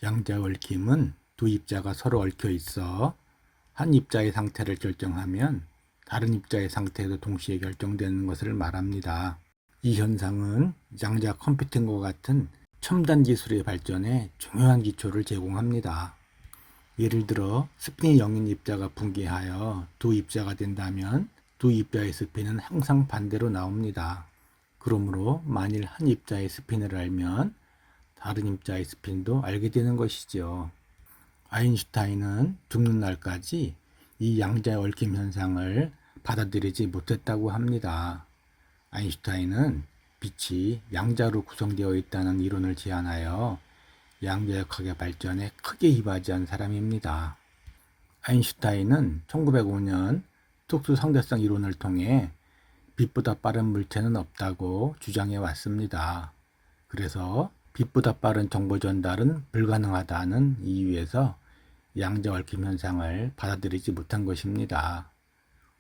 양자 얽힘은 두 입자가 서로 얽혀 있어 한 입자의 상태를 결정하면 다른 입자의 상태도 동시에 결정되는 것을 말합니다. 이 현상은 양자 컴퓨팅과 같은 첨단 기술의 발전에 중요한 기초를 제공합니다. 예를 들어 스핀이 0인 입자가 붕괴하여 두 입자가 된다면 두 입자의 스핀은 항상 반대로 나옵니다. 그러므로 만일 한 입자의 스핀을 알면 다른 입자의 스핀도 알게 되는 것이죠. 아인슈타인은 죽는 날까지 이 양자 얽힘 현상을 받아들이지 못했다고 합니다. 아인슈타인은 빛이 양자로 구성되어 있다는 이론을 제안하여 양자역학의 발전에 크게 이바지한 사람입니다. 아인슈타인은 1905년 특수 상대성 이론을 통해 빛보다 빠른 물체는 없다고 주장해 왔습니다. 그래서 빛보다 빠른 정보 전달은 불가능하다는 이유에서 양자 얽힘 현상을 받아들이지 못한 것입니다.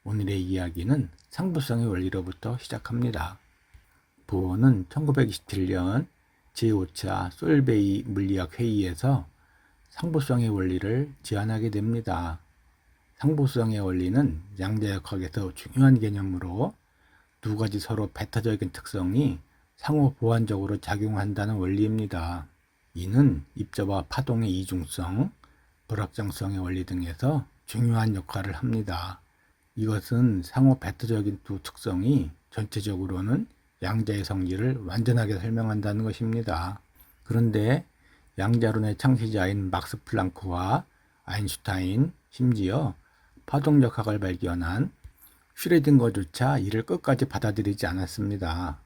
오늘의 이야기는 상부성의 원리로부터 시작합니다. 보어는 1927년 제5차 솔베이 물리학 회의에서 상부성의 원리를 제안하게 됩니다. 상부성의 원리는 양자역학에서 중요한 개념으로 두 가지 서로 배타적인 특성이 상호 보완적으로 작용한다는 원리입니다. 이는 입자와 파동의 이중성, 불확정성의 원리 등에서 중요한 역할을 합니다. 이것은 상호 배타적인 두 특성이 전체적으로는 양자의 성질을 완전하게 설명한다는 것입니다. 그런데 양자론의 창시자인 막스 플랑크와 아인슈타인, 심지어 파동력학을 발견한 슈레딩거조차 이를 끝까지 받아들이지 않았습니다.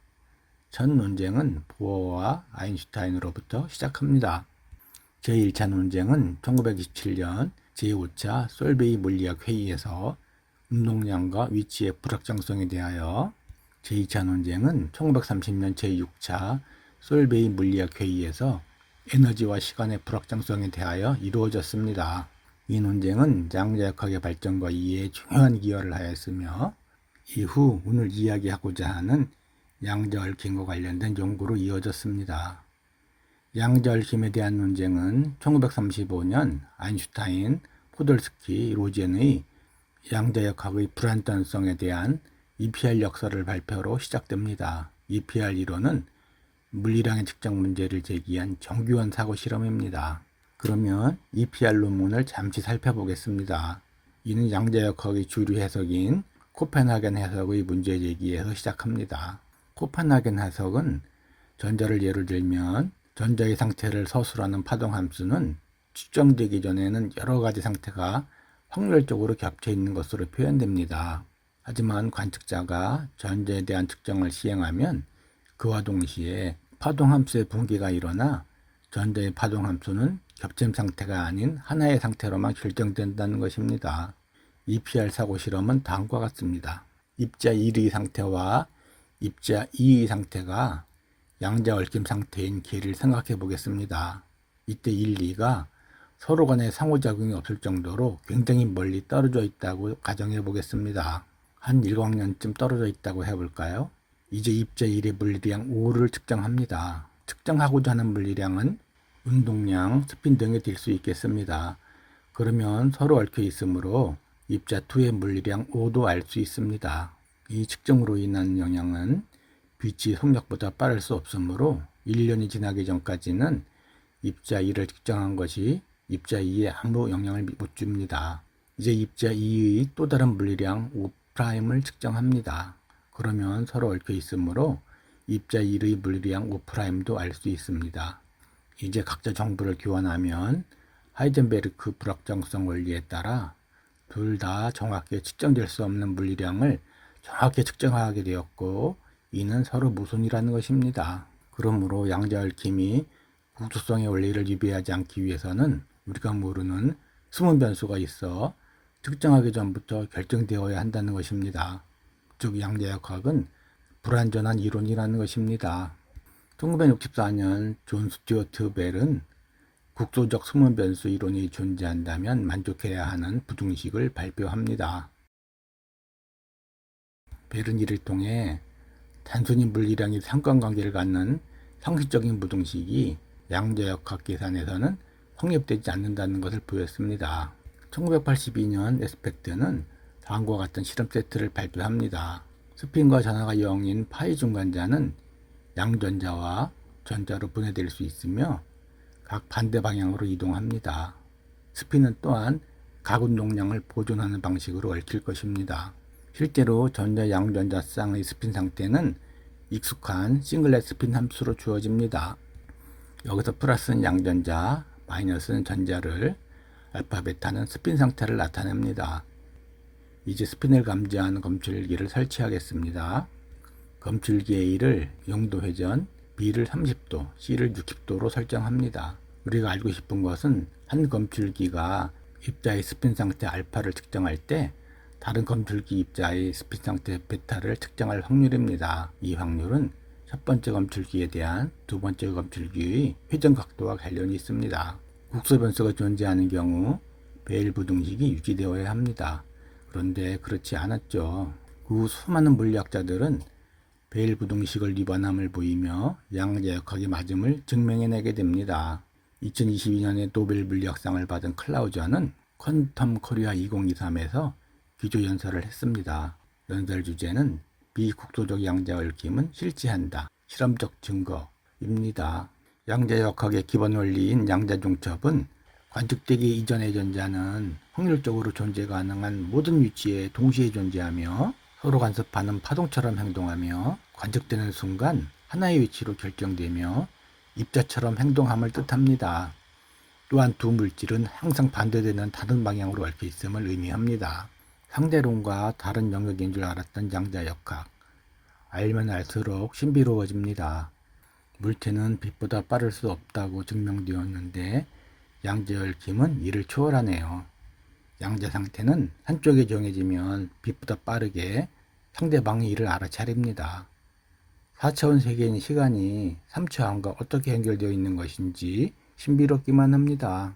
첫 논쟁은 보어와 아인슈타인으로부터 시작합니다. 제1차 논쟁은 1927년 제5차 솔베이 물리학 회의에서 운동량과 위치의 불확정성에 대하여, 제2차 논쟁은 1930년 제6차 솔베이 물리학 회의에서 에너지와 시간의 불확정성에 대하여 이루어졌습니다. 이 논쟁은 양자역학의 발전과 이해에 중요한 기여를 하였으며 이후 오늘 이야기하고자 하는 양자 얽힘과 관련된 연구로 이어졌습니다. 양자 얽힘에 대한 논쟁은 1935년 아인슈타인, 포돌스키, 로젠의 양자역학의 불완전성에 대한 EPR 역설을 발표로 시작됩니다. EPR 이론은 물리량의 측정 문제를 제기한 정규원 사고 실험입니다. 그러면 EPR 논문을 잠시 살펴보겠습니다. 이는 양자역학의 주류 해석인 코펜하겐 해석의 문제 제기에서 시작합니다. 코펜하겐 해석은 전자를 예로 들면 전자의 상태를 서술하는 파동함수는 측정되기 전에는 여러 가지 상태가 확률적으로 겹쳐 있는 것으로 표현됩니다. 하지만 관측자가 전자에 대한 측정을 시행하면 그와 동시에 파동함수의 붕괴가 일어나 전자의 파동함수는 겹침 상태가 아닌 하나의 상태로만 결정된다는 것입니다. EPR 사고 실험은 다음과 같습니다. 입자 1의 상태와 입자 2의 상태가 양자 얽힘 상태인 K를 생각해 보겠습니다. 이때 1, 2가 서로 간에 상호작용이 없을 정도로 굉장히 멀리 떨어져 있다고 가정해 보겠습니다. 한 일광년쯤 떨어져 있다고 해볼까요? 이제 입자 1의 물리량 5를 측정합니다. 측정하고자 하는 물리량은 운동량, 스핀 등이 될 수 있겠습니다. 그러면 서로 얽혀 있으므로 입자 2의 물리량 5도 알 수 있습니다. 이 측정으로 인한 영향은 빛이 속력보다 빠를 수 없으므로 1년이 지나기 전까지는 입자 1을 측정한 것이 입자 2에 아무 영향을 못 줍니다. 이제 입자 2의 또 다른 물리량 5'을 측정합니다. 그러면 서로 얽혀 있으므로 입자 1의 물리량 5'도 알 수 있습니다. 이제 각자 정보를 교환하면 하이젠베르크 불확정성 원리에 따라 둘 다 정확히 측정될 수 없는 물리량을 정확히 측정하게 되었고 이는 서로 모순이라는 것입니다. 그러므로 양자 얽힘이 국소성의 원리를 위배하지 않기 위해서는 우리가 모르는 숨은 변수가 있어 측정하기 전부터 결정되어야 한다는 것입니다. 즉 양자역학은 불완전한 이론이라는 것입니다. 1964년 존 스튜어트 벨은 국소적 숨은 변수 이론이 존재한다면 만족해야 하는 부등식을 발표합니다. 벨은 이를 통해 단순히 물리량이 상관관계를 갖는 상식적인 부등식이 양자역학 계산에서는 성립되지 않는다는 것을 보였습니다. 1982년 에스펙트는 다음과 같은 실험 세트를 발표합니다. 스핀과 전하가 0인 파이 중간자는 양전자와 전자로 분해될 수 있으며 각 반대 방향으로 이동합니다. 스핀은 또한 각 운동량을 보존하는 방식으로 얽힐 것입니다. 실제로 전자 양전자 쌍의 스핀 상태는 익숙한 싱글렛 스핀 함수로 주어집니다. 여기서 플러스는 양전자, 마이너스는 전자를, 알파, 베타는 스핀 상태를 나타냅니다. 이제 스핀을 감지하는 검출기를 설치하겠습니다. 검출기 A를 0도 회전, B를 30도, C를 60도로 설정합니다. 우리가 알고 싶은 것은 한 검출기가 입자의 스핀 상태 알파를 측정할 때 다른 검출기 입자의 스핀 상태 베타를 측정할 확률입니다. 이 확률은 첫 번째 검출기에 대한 두 번째 검출기의 회전 각도와 관련이 있습니다. 국소 변수가 존재하는 경우 베일 부등식이 유지되어야 합니다. 그런데 그렇지 않았죠. 그 후 수많은 물리학자들은 베일 부등식을 위반함을 보이며 양자역학의 맞음을 증명해내게 됩니다. 2022년에 노벨 물리학상을 받은 클라우저는 퀀텀 코리아 2023에서 기조 연설을 했습니다. 연설 주제는 비국소적 양자 얽힘은 실체한다. 실험적 증거입니다. 양자역학의 기본 원리인 양자 중첩은 관측되기 이전의 전자는 확률적으로 존재 가능한 모든 위치에 동시에 존재하며 서로 간섭하는 파동처럼 행동하며 관측되는 순간 하나의 위치로 결정되며 입자처럼 행동함을 뜻합니다. 또한 두 물질은 항상 반대되는 다른 방향으로 얽혀 있음을 의미합니다. 상대론과 다른 영역인 줄 알았던 양자역학. 알면 알수록 신비로워집니다. 물체는 빛보다 빠를 수 없다고 증명되었는데 양자 얽힘은 이를 초월하네요. 양자 상태는 한쪽이 정해지면 빛보다 빠르게 상대방이 이를 알아차립니다. 4차원 세계인 시간이 3차원과 어떻게 연결되어 있는 것인지 신비롭기만 합니다.